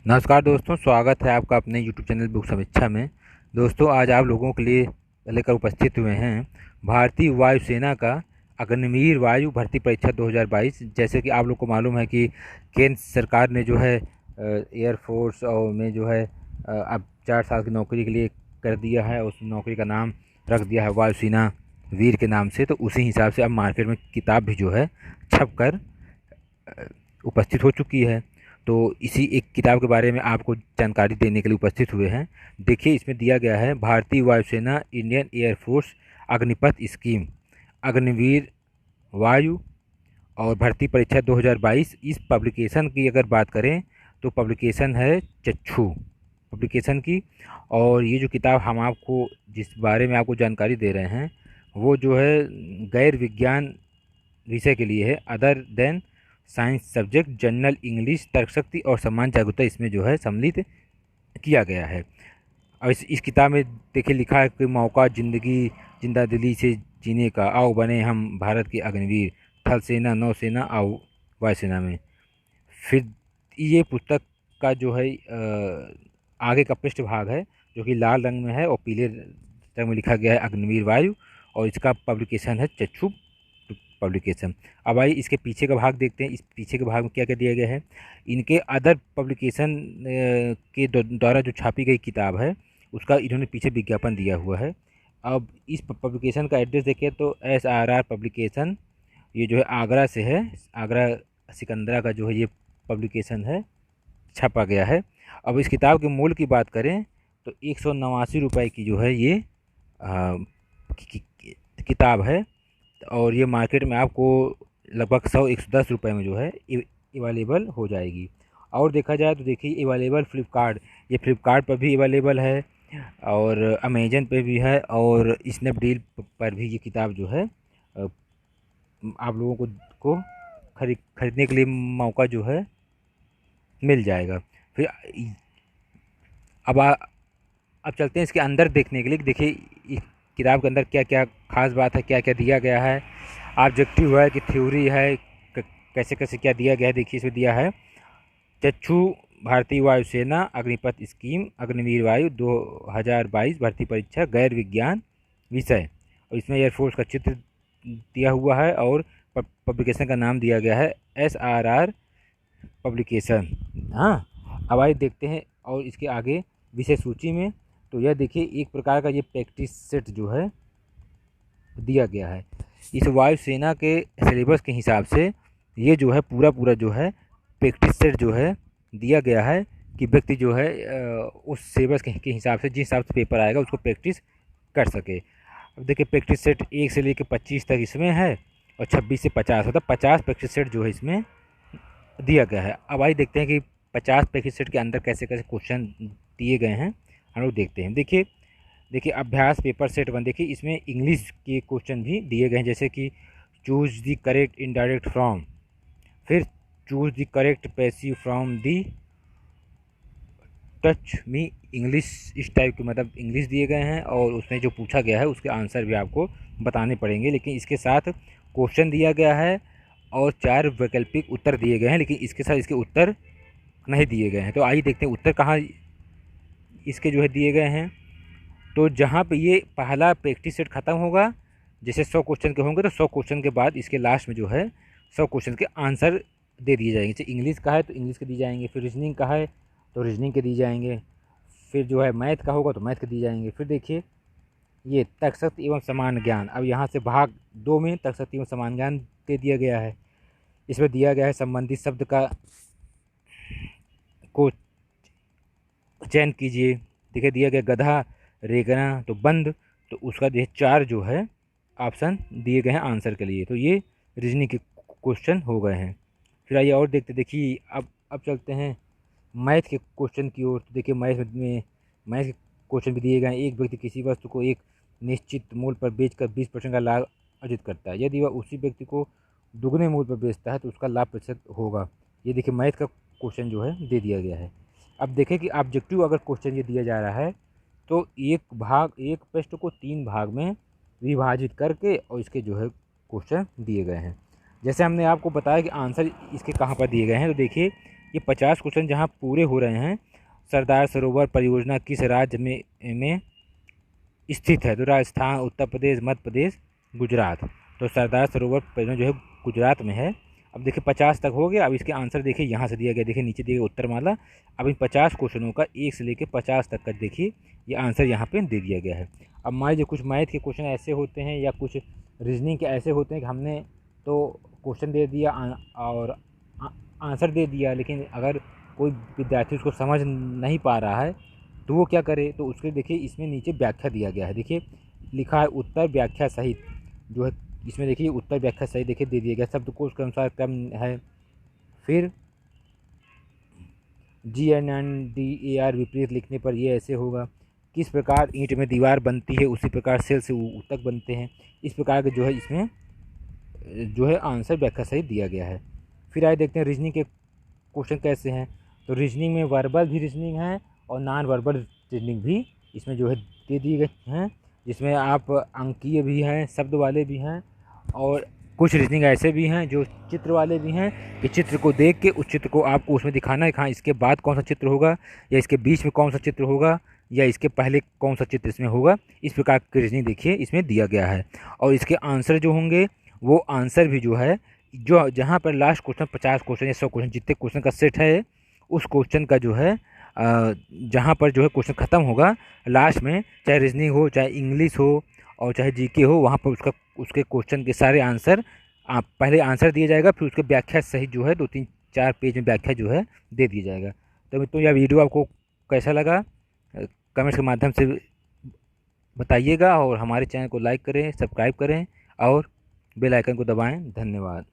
नमस्कार दोस्तों, स्वागत है आपका अपने YouTube चैनल बुक समीक्षा में। दोस्तों, आज आप लोगों के लिए लेकर उपस्थित हुए हैं भारतीय वायुसेना का अग्निवीर वायु भर्ती परीक्षा 2022। जैसे कि आप लोग को मालूम है कि केंद्र सरकार ने जो है एयरफोर्स और में जो है अब 4 साल की नौकरी के लिए कर दिया है। उस नौकरी का नाम रख दिया है वायुसेना वीर के नाम से। तो उसी हिसाब से अब मार्केट में किताब भी जो है छप कर उपस्थित हो चुकी है। तो इसी एक किताब के बारे में आपको जानकारी देने के लिए उपस्थित हुए हैं। देखिए, इसमें दिया गया है भारतीय वायुसेना Indian air force Agnipath scheme Agniveer Vayu और भर्ती परीक्षा 2022। इस पब्लिकेशन की अगर बात करें तो पब्लिकेशन है चक्षु पब्लिकेशन की। और ये जो किताब हम आपको जिस बारे में आपको जानकारी दे रहे हैं वो जो है गैर विज्ञान विषय के लिए है, other than science subject, general English, तर्कशक्ति और सम्मान जागरूकता इसमें जो है सम्मिलित किया गया है। और इस किताब में देखिए लिखा है कि मौका ज़िंदगी जिंदा दिली से जीने का, आओ बने हम भारत के अग्निवीर, थल सेना, नौसेना, आओ वायुसेना में। फिर ये पुस्तक का जो है आगे का पृष्ठ भाग है जो कि लाल रंग में है और पीले रंग में लिखा गया है अग्निवीर वायु, और इसका पब्लिकेशन है चक्षु पब्लिकेशन। अब आइए इसके पीछे का भाग देखते हैं। इस पीछे के भाग में क्या क्या दिया गया है। इनके अदर पब्लिकेशन के द्वारा जो छापी गई किताब है उसका इन्होंने पीछे विज्ञापन दिया हुआ है। अब इस पब्लिकेशन का एड्रेस देखें तो SRR पब्लिकेशन, ये जो है आगरा से है। आगरा सिकंदरा का जो है ये पब्लिकेशन है, छपा गया है। अब इस किताब के मूल्य की बात करें तो 189 रुपये की जो है ये किताब है। और ये मार्केट में आपको लगभग 110 रुपये में जो है अवेलेबल हो जाएगी। और देखा जाए तो देखिए अवेलेबल फ्लिपकार्ट, ये फ्लिपकार्ट पर भी अवेलेबल है और अमेजन पे भी है और स्नैपडील पर भी ये किताब जो है आप लोगों को खरीदने के लिए मौका जो है मिल जाएगा। फिर अब चलते हैं इसके अंदर देखने के लिए। देखिए इस किताब के अंदर क्या क्या खास बात है, क्या क्या दिया गया है, ऑब्जेक्टिव है कि थ्योरी है, कैसे कैसे क्या दिया गया है। देखिए इसमें दिया है चक्षु भारतीय वायुसेना अग्निपथ स्कीम अग्निवीर वायु 2022 भर्ती परीक्षा गैर विज्ञान विषय। और इसमें एयरफोर्स का चित्र दिया हुआ है और पब्लिकेशन का नाम दिया गया है SRR पब्लिकेशन। हाँ, अब आइए देखते हैं और इसके आगे विषय सूची में। तो यह देखिए एक प्रकार का ये प्रैक्टिस सेट जो है दिया गया है। इस वायुसेना के सिलेबस के हिसाब से ये जो है पूरा जो है प्रैक्टिस सेट जो है दिया गया है कि व्यक्ति जो है उस सिलेबस के हिसाब से जिस हिसाब से पेपर आएगा उसको प्रैक्टिस कर सके। अब देखिए प्रैक्टिस सेट 1 से लेकर 25 तक इसमें है और 26 से 50 मतलब 50 प्रैक्टिस सेट जो है इसमें दिया गया है। अब आइए देखते हैं कि 50 प्रैक्टिस सेट के अंदर कैसे कैसे क्वेश्चन दिए गए हैं, हम लोग देखते हैं। देखिए अभ्यास पेपर सेट 1, देखिए इसमें इंग्लिश के क्वेश्चन भी दिए गए हैं, जैसे कि choose the correct indirect from, फिर choose the correct passive from the touch me English. इस टाइप के मतलब इंग्लिश दिए गए हैं और उसमें जो पूछा गया है उसके आंसर भी आपको बताने पड़ेंगे। लेकिन इसके साथ क्वेश्चन दिया गया है और 4 वैकल्पिक उत्तर दिए गए हैं, लेकिन इसके साथ इसके उत्तर नहीं दिए गए हैं। तो आइए देखते हैं उत्तर कहाँ इसके जो है दिए गए हैं। तो जहाँ पे ये पहला प्रैक्टिस सेट ख़त्म होगा, जैसे 100 क्वेश्चन के होंगे तो 100 क्वेश्चन के बाद इसके लास्ट में जो है 100 क्वेश्चन के आंसर दे दिए जाएंगे। जैसे इंग्लिश का है तो इंग्लिश के दिए जाएंगे, फिर रीजनिंग का है तो रीजनिंग के दिए जाएंगे, फिर जो है मैथ का होगा तो मैथ के दिए जाएंगे। फिर देखिए ये तर्कशक्ति एवं समान ज्ञान, अब यहाँ से भाग 2 में तर्कशक्ति एवं समान ज्ञान दे दिया गया है। इसमें दिया गया है संबंधित शब्द का को चयन कीजिए। देखिए दिया गया गधा, रेगना, तो बंद, तो उसका जो 4 जो है ऑप्शन दिए गए हैं आंसर के लिए। तो ये रीजनिंग के क्वेश्चन हो गए हैं। फिर आइए और देखते, देखिए अब चलते हैं मैथ के क्वेश्चन की ओर। तो देखिए मैथ के क्वेश्चन भी दिए गए हैं। एक व्यक्ति किसी वस्तु को एक निश्चित मूल्य पर बेचकर 20% का लाभ अर्जित करता है। यदि वह उसी व्यक्ति को दुगने मूल्य पर बेचता है तो उसका लाभ प्रतिशत होगा। ये देखिए मैथ का क्वेश्चन जो है दे दिया गया है। अब देखें कि ऑब्जेक्टिव अगर क्वेश्चन ये दिया जा रहा है तो एक प्रश्न को 3 भाग में विभाजित करके और इसके जो है क्वेश्चन दिए गए हैं। जैसे हमने आपको बताया कि आंसर इसके कहाँ पर दिए गए हैं। तो देखिए ये 50 क्वेश्चन जहाँ पूरे हो रहे हैं। सरदार सरोवर परियोजना किस राज्य में स्थित है? तो राजस्थान, उत्तर प्रदेश, मध्य प्रदेश, गुजरात। तो सरदार सरोवर परियोजना जो है गुजरात में है। अब देखिए 50 तक हो गया। अब इसके आंसर देखिए यहाँ से दिया गया, देखिए नीचे दिया गया उत्तरमाला। अब इन 50 क्वेश्चनों का 1 से लेकर 50 तक का देखिए ये आंसर यहाँ पे दे दिया गया है। अब मान लीजिए कुछ मैथ के क्वेश्चन ऐसे होते हैं या कुछ रीजनिंग के ऐसे होते हैं कि हमने तो क्वेश्चन दे दिया और आंसर दे दिया, लेकिन अगर कोई विद्यार्थी उसको समझ नहीं पा रहा है तो वो क्या करे? तो उसके देखिए इसमें नीचे व्याख्या दिया गया है। देखिए लिखा है उत्तर व्याख्या सहित जो है, इसमें देखिए उत्तर व्याख्या सहित देखिए दे दिया गया, शब्दकोश के अनुसार क्रम है। फिर GNDAR विपरीत लिखने पर ये ऐसे होगा। किस प्रकार ईंट में दीवार बनती है उसी प्रकार सेल से ऊतक बनते हैं। इस प्रकार के जो है इसमें जो है आंसर व्याख्या सहित दिया गया है। फिर आइए देखते हैं रीजनिंग के क्वेश्चन कैसे हैं। तो रीजनिंग में वर्बल भी रीजनिंग है और नॉन वर्बल रीजनिंग भी इसमें जो है दे दिए गए हैं, जिसमें आप अंकीय भी हैं, शब्द वाले भी हैं, और कुछ रीजनिंग ऐसे भी हैं जो चित्र वाले भी हैं कि चित्र को देख के उस चित्र को आपको उसमें दिखाना है, हाँ इसके बाद कौन सा चित्र होगा या इसके बीच में कौन सा चित्र होगा या इसके पहले कौन सा चित्र इसमें होगा। इस प्रकार की रीजनिंग देखिए इसमें दिया गया है। और इसके आंसर जो होंगे वो आंसर भी जो है, जो जहाँ पर लास्ट क्वेश्चन 50 क्वेश्चन या 100 क्वेश्चन जितने क्वेश्चन का सेट है उस क्वेश्चन का जो है जहाँ पर जो है क्वेश्चन ख़त्म होगा लास्ट में, चाहे रीजनिंग हो, चाहे इंग्लिश हो और चाहे जीके हो, वहाँ पर उसके क्वेश्चन के सारे आंसर आप पहले आंसर दिया जाएगा, फिर उसके व्याख्या सहित जो है 2-3-4 पेज में व्याख्या जो है दे दिया जाएगा। तो मित्रों यह वीडियो आपको कैसा लगा कमेंट्स के माध्यम से बताइएगा और हमारे चैनल को लाइक करें, सब्सक्राइब करें और बेल आइकन को दबाएं। धन्यवाद।